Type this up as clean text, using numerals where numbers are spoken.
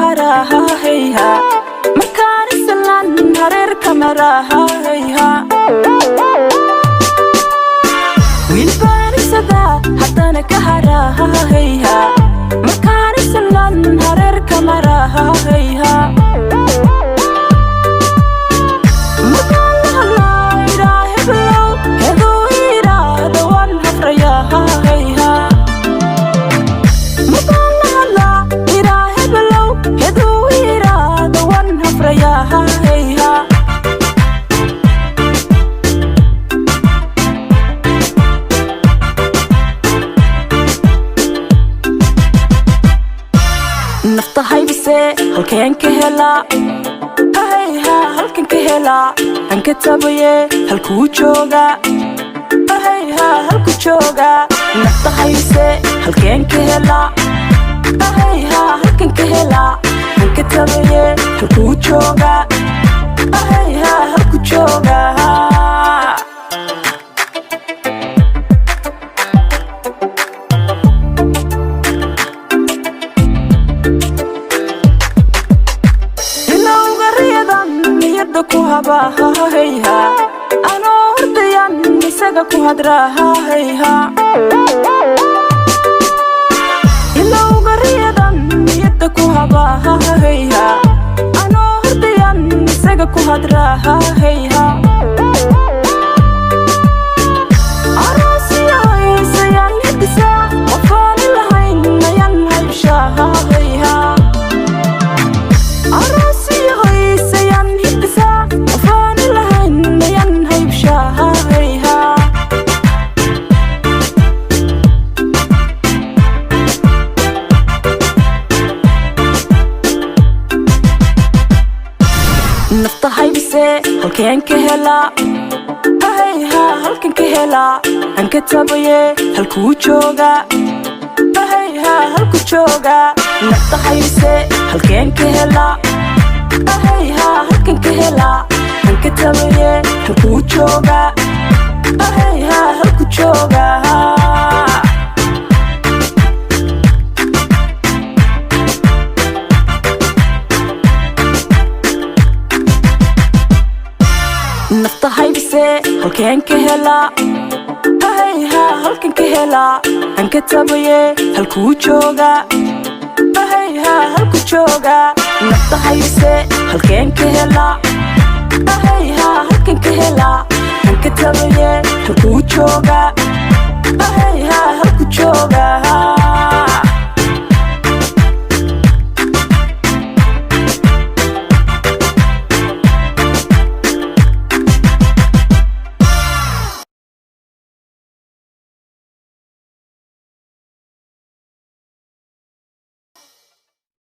haraha heeha markaan islan hareer kamaraha heeha wilbaanisada haddana ka haraha heeha markaan islan hareer kamaraha heeha halkeen ka helaa ahayha halkan ka helaa aan ka tabaye halkuu jooga ahayha halku jooga nafta hayse halkeen ka helaa ahayha halkan ka helaa aan ka tabaye halkuu jooga ahayha halku jooga ku habaha heeha ano hordayan isaga ku hadraha heeha ilowga riyadan niyada ku habaha heeha ano hordayan isaga ku hadraha heeha arasiya isayan hidisa wafaan lahayn nayan hayshaha heeha nafta haybise halkeen ka helaa ahayha halkan ka helaa aan ka tabaye halkuu jooga ahayha halku jooga nafta haybise halkeen ka helaa ahayha halkan ka helaa aan ka tabaye halkuu jooga ahayha halku jooga nafta haybise halkeen ka helaa ahayha halkan ka helaa aan ka tabaye halkuu jooga ahayha halku jooga nafta haybise halkeen ka helaa ahayha halkan ka helaa aan ka tabaye halkuu jooga ahayha halku jooga